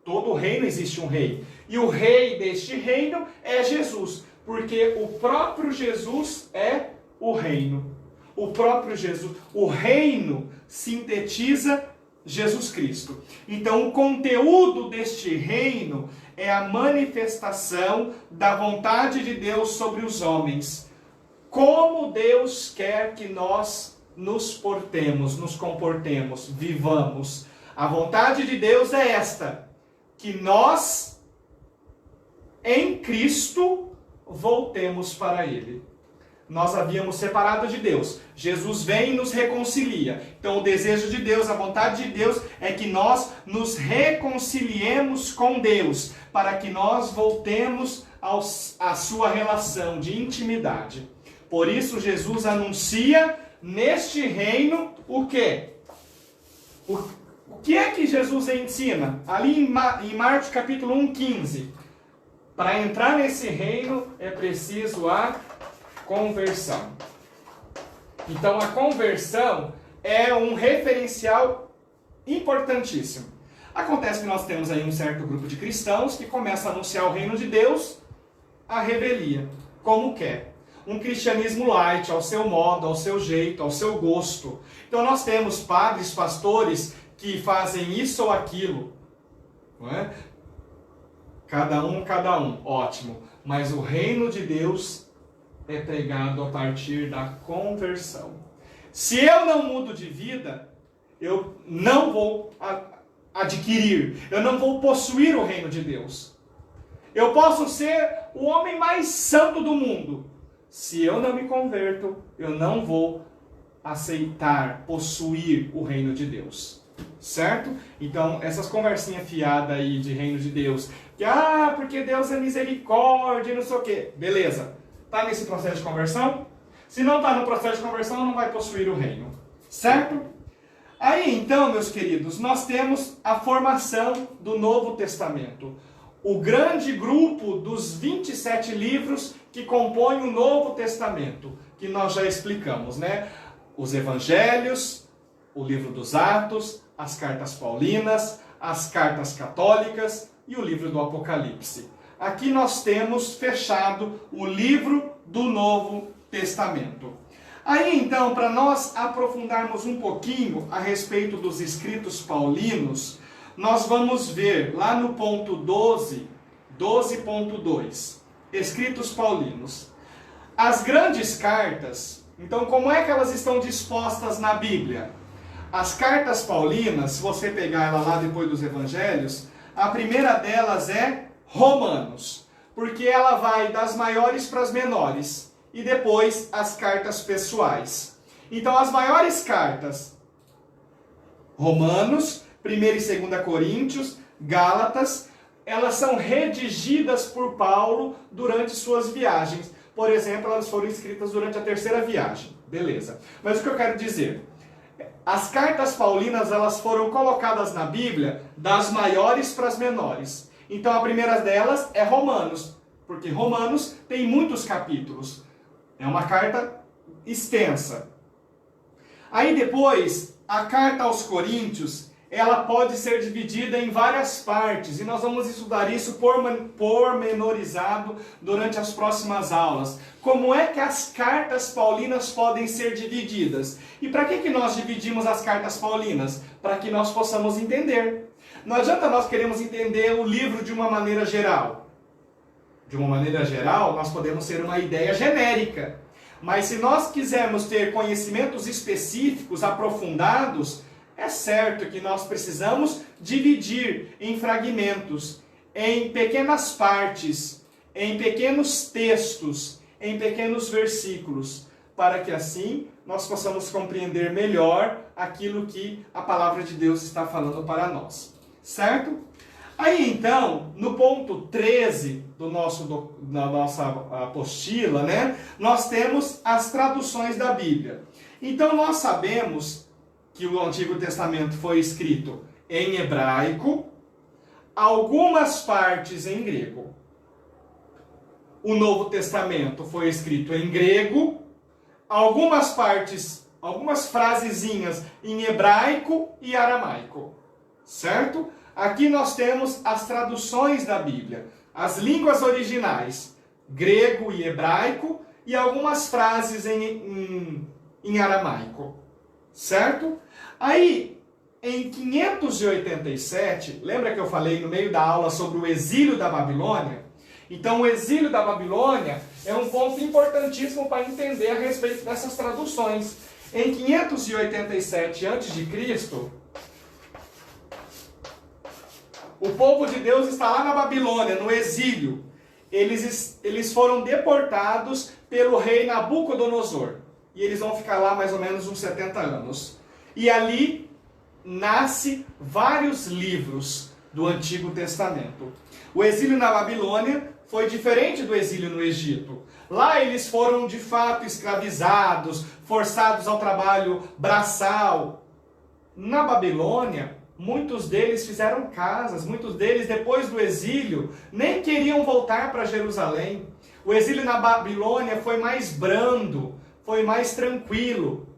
Todo reino existe um rei. E o rei deste reino é Jesus. Porque o próprio Jesus é o reino. O próprio Jesus. O reino sintetiza Jesus Cristo. Então, o conteúdo deste reino é a manifestação da vontade de Deus sobre os homens. Como Deus quer que nós nos portemos, nos comportemos, vivamos. A vontade de Deus é esta: que nós, em Cristo, voltemos para Ele. Nós havíamos separado de Deus. Jesus vem e nos reconcilia. Então o desejo de Deus, a vontade de Deus é que nós nos reconciliemos com Deus, para que nós voltemos à sua relação de intimidade. Por isso Jesus anuncia neste reino o quê? O que é que Jesus ensina? Ali em Marcos capítulo 1:15. Para entrar nesse reino é preciso a conversão. Então a conversão é um referencial importantíssimo. Acontece que nós temos aí um certo grupo de cristãos que começa a anunciar o reino de Deus à revelia, como quer. Um cristianismo light, ao seu modo, ao seu jeito, ao seu gosto. Então nós temos padres, pastores que fazem isso ou aquilo. Não é? Cada um, ótimo. Mas o reino de Deus é pregado a partir da conversão. Se eu não mudo de vida, eu não vou adquirir, eu não vou possuir o reino de Deus. Eu posso ser o homem mais santo do mundo. Se eu não me converto, eu não vou aceitar, possuir o reino de Deus. Certo? Então, essas conversinhas fiadas aí de reino de Deus, que, porque Deus é misericórdia e não sei o quê. Beleza. Está nesse processo de conversão? Se não está no processo de conversão, não vai possuir o reino. Certo? Aí, então, meus queridos, nós temos a formação do Novo Testamento. O grande grupo dos 27 livros que compõem o Novo Testamento, que nós já explicamos, né? Os Evangelhos, o livro dos Atos, as cartas paulinas, as cartas católicas e o livro do Apocalipse. Aqui nós temos fechado o livro do Novo Testamento. Aí então, para nós aprofundarmos um pouquinho a respeito dos escritos paulinos, nós vamos ver lá no ponto 12.2, escritos paulinos. As grandes cartas, então como é que elas estão dispostas na Bíblia? As cartas paulinas, se você pegar ela lá depois dos evangelhos, a primeira delas é Romanos, porque ela vai das maiores para as menores, e depois as cartas pessoais. Então as maiores cartas, Romanos, 1ª e 2ª Coríntios, Gálatas, elas são redigidas por Paulo durante suas viagens. Por exemplo, elas foram escritas durante a 3ª viagem. Beleza. Mas o que eu quero dizer? As cartas paulinas, elas foram colocadas na Bíblia das maiores para as menores. Então a primeira delas é Romanos, porque Romanos tem muitos capítulos. É uma carta extensa. Aí depois, a carta aos Coríntios, ela pode ser dividida em várias partes, e nós vamos estudar isso pormenorizado durante as próximas aulas. Como é que as cartas paulinas podem ser divididas? E para que nós dividimos as cartas paulinas? Para que nós possamos entender. Não adianta nós queremos entender o livro de uma maneira geral. De uma maneira geral, nós podemos ter uma ideia genérica. Mas se nós quisermos ter conhecimentos específicos, aprofundados, é certo que nós precisamos dividir em fragmentos, em pequenas partes, em pequenos textos, em pequenos versículos, para que assim nós possamos compreender melhor aquilo que a palavra de Deus está falando para nós. Certo? Aí então, no ponto 13 da nossa apostila, né, nós temos as traduções da Bíblia. Então nós sabemos que o Antigo Testamento foi escrito em hebraico, algumas partes em grego. O Novo Testamento foi escrito em grego, algumas partes, algumas frasezinhas em hebraico e aramaico. Certo? Aqui nós temos as traduções da Bíblia, as línguas originais, grego e hebraico, e algumas frases em aramaico. Certo? Aí, em 587, lembra que eu falei no meio da aula sobre o exílio da Babilônia? Então, o exílio da Babilônia é um ponto importantíssimo para entender a respeito dessas traduções. Em 587 a.C., o povo de Deus está lá na Babilônia, no exílio. Eles foram deportados pelo rei Nabucodonosor. E eles vão ficar lá mais ou menos uns 70 anos. E ali nasce vários livros do Antigo Testamento. O exílio na Babilônia foi diferente do exílio no Egito. Lá eles foram de fato escravizados, forçados ao trabalho braçal. Na Babilônia, muitos deles fizeram casas, muitos deles depois do exílio nem queriam voltar para Jerusalém. O exílio na Babilônia foi mais brando, foi mais tranquilo,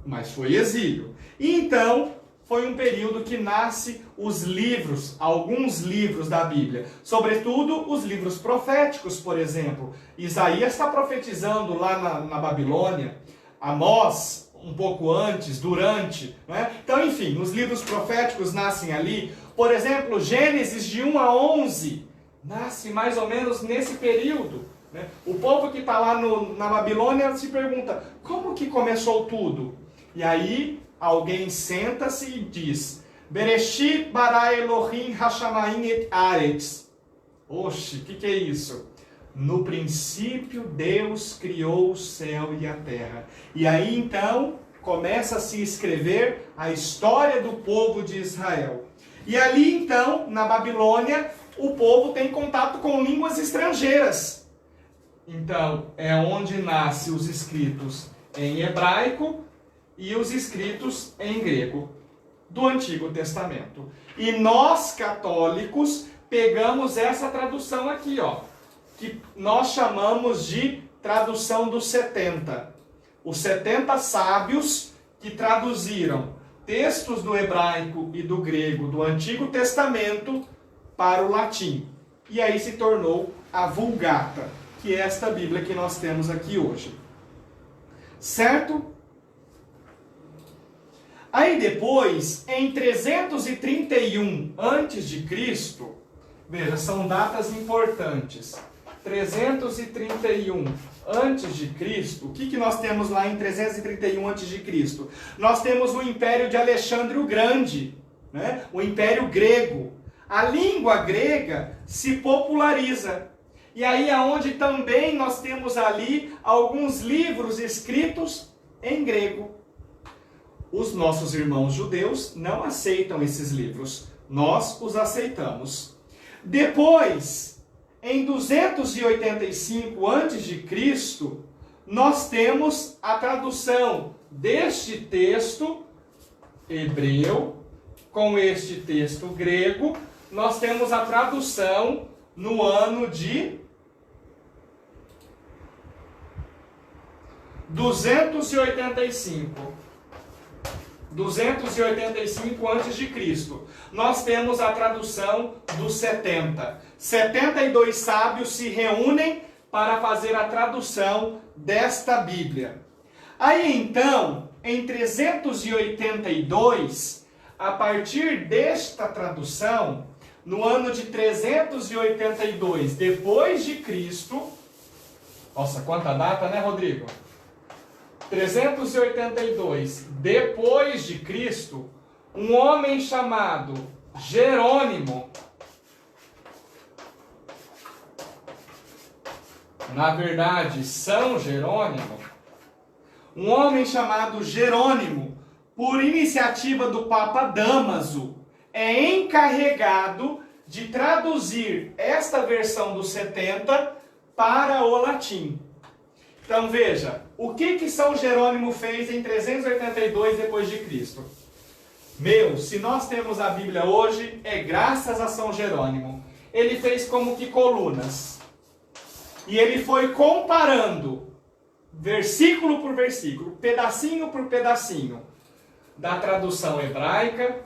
mas foi exílio. E então, foi um período que nasce os livros, alguns livros da Bíblia. Sobretudo, os livros proféticos, por exemplo. Isaías está profetizando lá na Babilônia. Amós, um pouco antes, durante. Né? Então, enfim, os livros proféticos nascem ali. Por exemplo, Gênesis de 1 a 11, nasce mais ou menos nesse período. O povo que está lá na Babilônia se pergunta, como que começou tudo? E aí alguém senta-se e diz, Bereshit bara Elohim hashamayim et aretz. Oxe, o que é isso? No princípio Deus criou o céu e a terra. E aí então começa a se escrever a história do povo de Israel. E ali então, na Babilônia, o povo tem contato com línguas estrangeiras. Então, é onde nascem os escritos em hebraico e os escritos em grego do Antigo Testamento. E nós, católicos, pegamos essa tradução aqui, ó, que nós chamamos de tradução dos 70. Os 70 sábios que traduziram textos do hebraico e do grego do Antigo Testamento para o latim. E aí se tornou a Vulgata, que é esta Bíblia que nós temos aqui hoje. Certo? Aí depois, em 331 a.C., veja, são datas importantes. 331 a.C., o que nós temos lá em 331 a.C.? Nós temos o Império de Alexandre o Grande, né? O Império Grego. A língua grega se populariza. E aí é onde também nós temos ali alguns livros escritos em grego. Os nossos irmãos judeus não aceitam esses livros. Nós os aceitamos. Depois, em 285 a.C., nós temos a tradução deste texto hebreu com este texto grego. Nós temos a tradução no ano de 285. 285 a.C., nós temos a tradução dos 70. 72 sábios se reúnem para fazer a tradução desta Bíblia. Aí então, em 382, a partir desta tradução, no ano de 382 depois de Cristo, nossa, quanta data, né, Rodrigo? 382 depois de Cristo, um homem chamado Jerônimo, na verdade, São Jerônimo, um homem chamado Jerônimo, por iniciativa do Papa Dámaso, é encarregado de traduzir esta versão dos 70 para o latim. Então veja, o que São Jerônimo fez em 382 depois de Cristo? Se nós temos a Bíblia hoje, é graças a São Jerônimo. Ele fez como que colunas. E ele foi comparando, versículo por versículo, pedacinho por pedacinho, da tradução hebraica,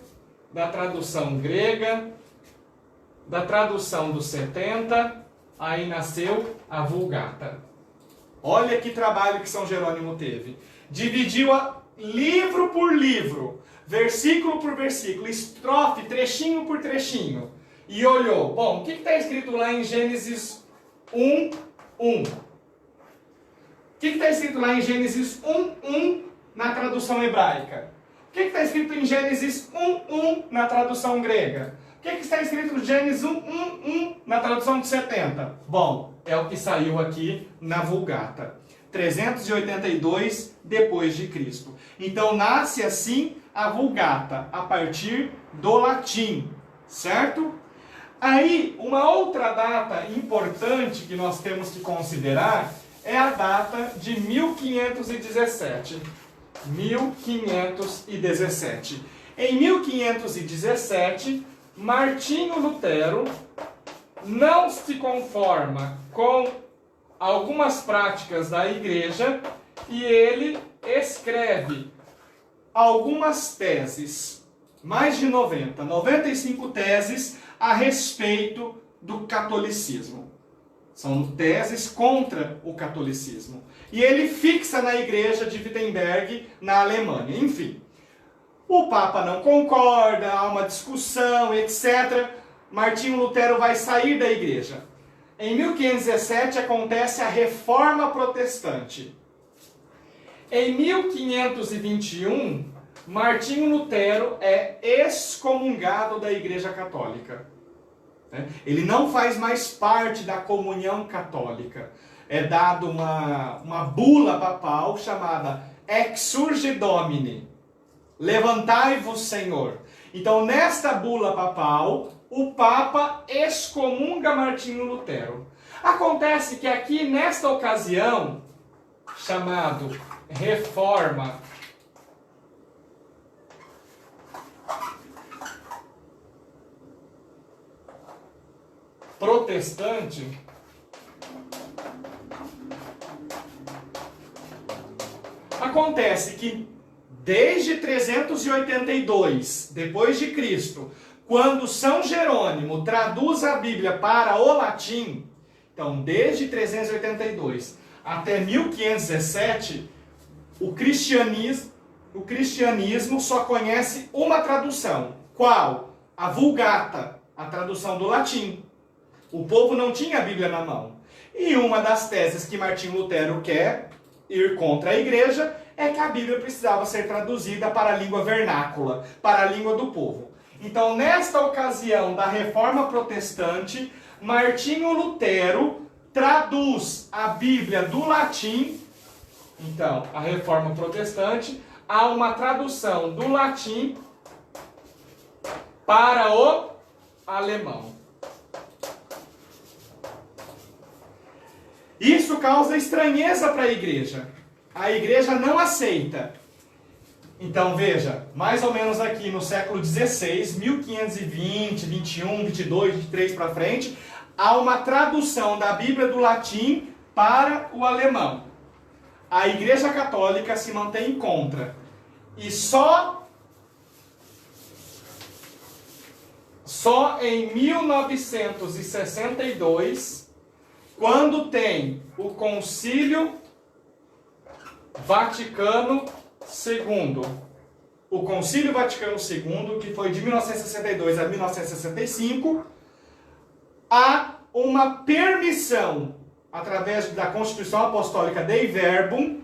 da tradução grega, da tradução dos 70, aí nasceu a Vulgata. Olha que trabalho que São Jerônimo teve. Dividiu livro por livro, versículo por versículo, estrofe, trechinho por trechinho. E olhou, bom, o que está escrito lá em Gênesis 1, 1? O que está escrito lá em Gênesis 1, 1 na tradução hebraica? O que está escrito em Gênesis 1, 1 na tradução grega? O que está escrito em Gênesis 1, 1, 1 na tradução de 70? Bom, é o que saiu aqui na Vulgata. 382 depois de Cristo. Então nasce assim a Vulgata, a partir do latim, certo? Aí, uma outra data importante que nós temos que considerar é a data de 1517. 1517. Em 1517, Martinho Lutero não se conforma com algumas práticas da igreja e ele escreve algumas teses, mais de 95 teses a respeito do catolicismo. São teses contra o catolicismo. E ele fixa na igreja de Wittenberg, na Alemanha. Enfim, o Papa não concorda, há uma discussão, etc. Martinho Lutero vai sair da igreja. Em 1517 acontece a Reforma Protestante. Em 1521, Martinho Lutero é excomungado da Igreja Católica. Ele não faz mais parte da comunhão católica. É dado uma bula papal chamada Exsurge Domini. Levantai-vos, Senhor. Então, nesta bula papal, o Papa excomunga Martinho Lutero. Acontece que aqui, nesta ocasião, chamado Reforma Protestante, acontece que desde 382 depois de Cristo, quando São Jerônimo traduz a Bíblia para o latim, então desde 382 até 1517, o cristianismo só conhece uma tradução. Qual? A Vulgata, a tradução do latim. O povo não tinha a Bíblia na mão. E uma das teses que Martinho Lutero quer ir contra a igreja é que a Bíblia precisava ser traduzida para a língua vernácula, para a língua do povo. Então, nesta ocasião da Reforma Protestante, Martinho Lutero traduz a Bíblia do latim. Então, a Reforma Protestante, há uma tradução do latim para o alemão. Isso causa estranheza para a igreja. A igreja não aceita. Então veja, mais ou menos aqui no século XVI, 1520, 21, 22, 23 para frente, há uma tradução da Bíblia do latim para o alemão. A Igreja Católica se mantém contra. E só Só em 1962, quando tem o Concílio Vaticano II. O Concílio Vaticano II, que foi de 1962 a 1965, há uma permissão, através da Constituição Apostólica Dei Verbum,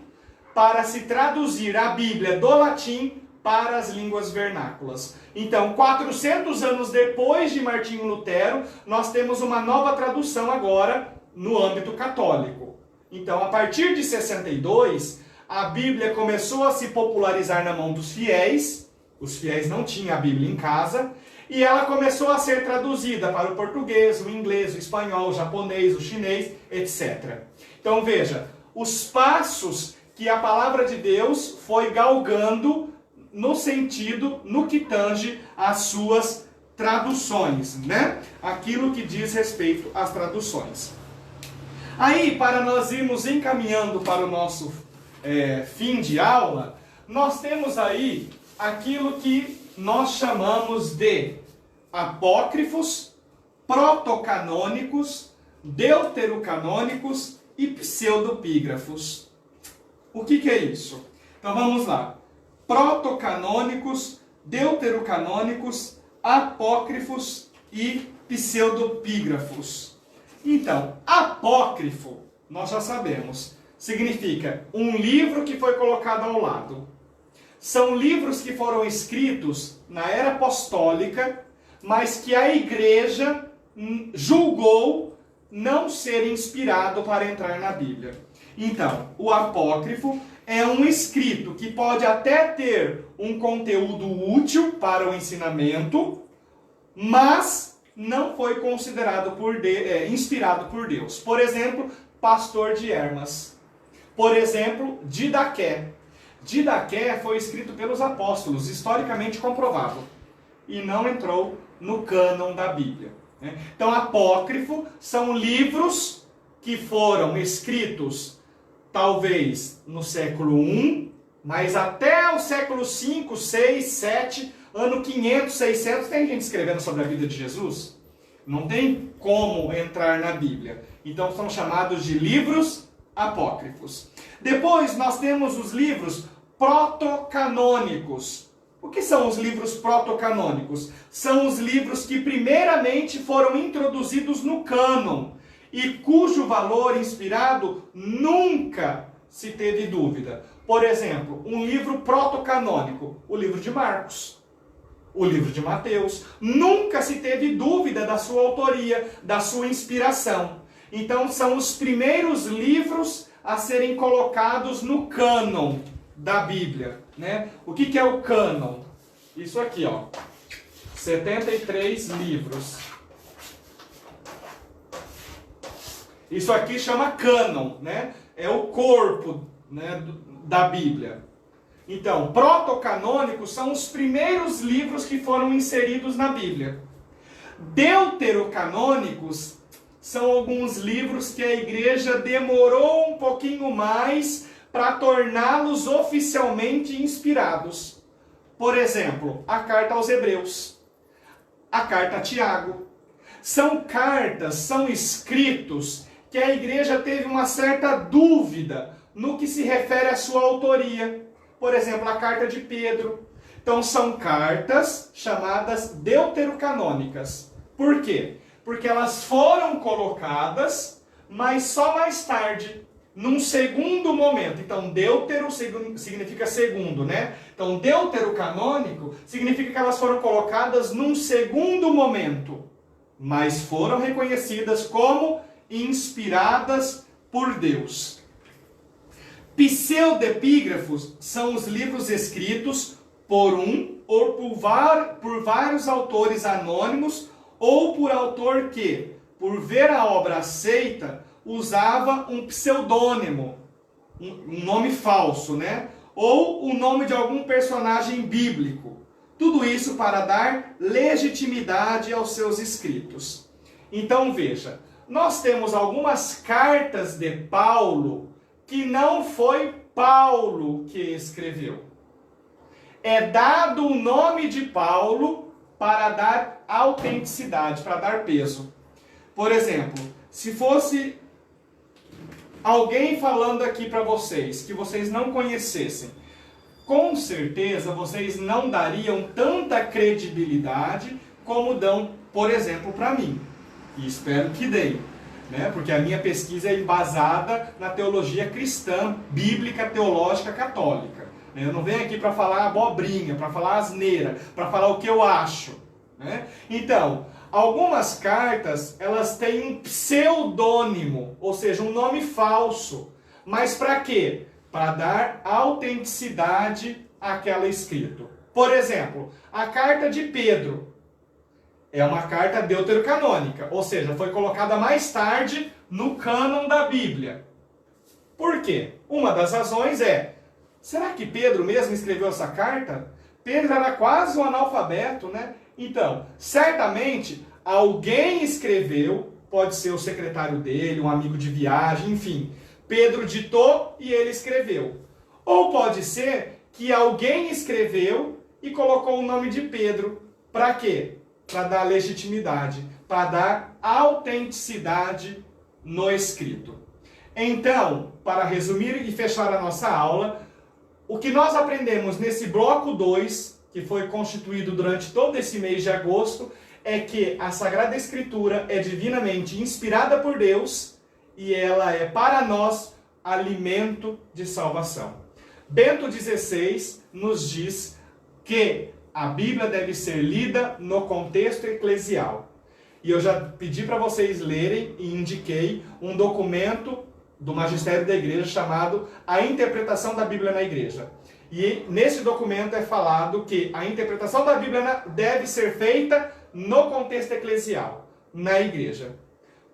para se traduzir a Bíblia do latim para as línguas vernáculas. Então, 400 anos depois de Martinho Lutero, nós temos uma nova tradução agora no âmbito católico. Então, a partir de 62, a Bíblia começou a se popularizar na mão dos fiéis. Os fiéis não tinham a Bíblia em casa. E ela começou a ser traduzida para o português, o inglês, o espanhol, o japonês, o chinês, etc. Então veja, os passos que a palavra de Deus foi galgando no sentido, no que tange às suas traduções, né? Aquilo que diz respeito às traduções. Aí, para nós irmos encaminhando para o nosso fim de aula, nós temos aí aquilo que nós chamamos de apócrifos, protocanônicos, deuterocanônicos e pseudopígrafos. O que é isso? Então vamos lá. Protocanônicos, deuterocanônicos, apócrifos e pseudopígrafos. Então, apócrifo, nós já sabemos, significa um livro que foi colocado ao lado. São livros que foram escritos na era apostólica, mas que a igreja julgou não ser inspirado para entrar na Bíblia. Então, o apócrifo é um escrito que pode até ter um conteúdo útil para o ensinamento, mas não foi considerado inspirado por Deus. Por exemplo, Pastor de Hermas. Por exemplo, Didaqué. Didaqué foi escrito pelos apóstolos, historicamente comprovado, e não entrou no cânon da Bíblia. Então, apócrifo são livros que foram escritos, talvez, no século I, mas até o século V, VI, VII, ano 500, 600, tem gente escrevendo sobre a vida de Jesus. Não tem como entrar na Bíblia. Então, são chamados de livros apócrifos. Depois, nós temos os livros protocanônicos. O que são os livros protocanônicos? São os livros que primeiramente foram introduzidos no cânon e cujo valor inspirado nunca se teve dúvida. Por exemplo, um livro protocanônico, o livro de Marcos, o livro de Mateus. Nunca se teve dúvida da sua autoria, da sua inspiração. Então, são os primeiros livros a serem colocados no cânon da Bíblia, né? O que é o cânon? Isso aqui, ó. 73 livros. Isso aqui chama cânon, né? É o corpo, né, da Bíblia. Então, protocanônicos são os primeiros livros que foram inseridos na Bíblia. Deuterocanônicos são alguns livros que a igreja demorou um pouquinho mais para torná-los oficialmente inspirados. Por exemplo, a carta aos Hebreus, a carta a Tiago. São cartas, são escritos que a igreja teve uma certa dúvida no que se refere à sua autoria. Por exemplo, a carta de Pedro. Então, são cartas chamadas deuterocanônicas. Por quê? Porque elas foram colocadas, mas só mais tarde, num segundo momento. Então, deutero significa segundo, né? Então, deuterocanônico significa que elas foram colocadas num segundo momento, mas foram reconhecidas como inspiradas por Deus. Pseudepígrafos são os livros escritos por um ou por vários autores anônimos, ou por autor que, por ver a obra aceita, usava um pseudônimo, um nome falso, né? Ou o nome de algum personagem bíblico. Tudo isso para dar legitimidade aos seus escritos. Então veja, nós temos algumas cartas de Paulo que não foi Paulo que escreveu. É dado o nome de Paulo para dar autenticidade, para dar peso. Por exemplo, se fosse alguém falando aqui para vocês, que vocês não conhecessem, com certeza vocês não dariam tanta credibilidade como dão, por exemplo, para mim. E espero que deem, né? Porque a minha pesquisa é embasada na teologia cristã, bíblica, teológica, católica. Eu não venho aqui para falar abobrinha, para falar asneira, para falar o que eu acho, né? Então, algumas cartas, elas têm um pseudônimo, ou seja, um nome falso. Mas para quê? Para dar autenticidade àquela escrita. Por exemplo, a carta de Pedro é uma carta deuterocanônica, ou seja, foi colocada mais tarde no cânon da Bíblia. Por quê? Uma das razões é, será que Pedro mesmo escreveu essa carta? Pedro era quase um analfabeto, né? Então, certamente, alguém escreveu, pode ser o secretário dele, um amigo de viagem, enfim. Pedro ditou e ele escreveu. Ou pode ser que alguém escreveu e colocou o nome de Pedro. Para quê? Para dar legitimidade, para dar autenticidade no escrito. Então, para resumir e fechar a nossa aula, o que nós aprendemos nesse bloco 2, que foi constituído durante todo esse mês de agosto, é que a Sagrada Escritura é divinamente inspirada por Deus e ela é para nós alimento de salvação. Bento XVI nos diz que a Bíblia deve ser lida no contexto eclesial. E eu já pedi para vocês lerem e indiquei um documento do Magistério da Igreja chamado A Interpretação da Bíblia na Igreja. E nesse documento é falado que a interpretação da Bíblia deve ser feita no contexto eclesial, na igreja.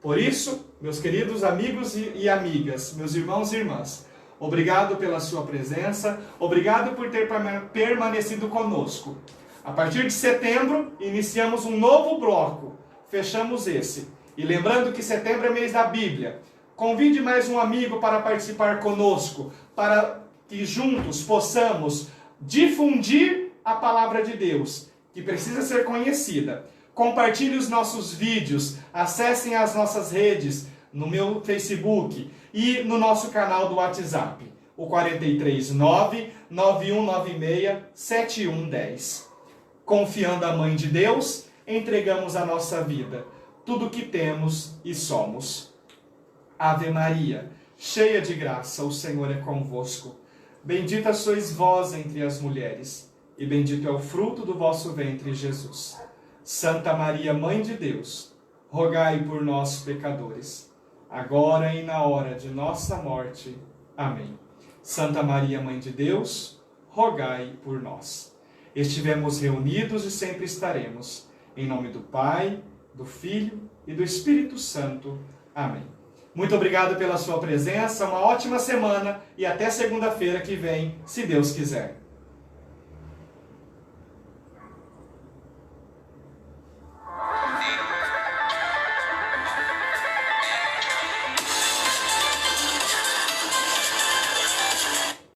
Por isso, meus queridos amigos e amigas, meus irmãos e irmãs, obrigado pela sua presença, obrigado por ter permanecido conosco. A partir de setembro, iniciamos um novo bloco, fechamos esse. E lembrando que setembro é mês da Bíblia, convide mais um amigo para participar conosco, para que juntos possamos difundir a palavra de Deus, que precisa ser conhecida. Compartilhe os nossos vídeos, acessem as nossas redes, no meu Facebook e no nosso canal do WhatsApp, o 439-9196-7110. Confiando à Mãe de Deus, entregamos a nossa vida, tudo o que temos e somos. Ave Maria, cheia de graça, o Senhor é convosco. Bendita sois vós entre as mulheres, e bendito é o fruto do vosso ventre, Jesus. Santa Maria, Mãe de Deus, rogai por nós, pecadores, agora e na hora de nossa morte. Amém. Santa Maria, Mãe de Deus, rogai por nós. Estivemos reunidos e sempre estaremos. Em nome do Pai, do Filho e do Espírito Santo. Amém. Muito obrigado pela sua presença, uma ótima semana e até segunda-feira que vem, se Deus quiser.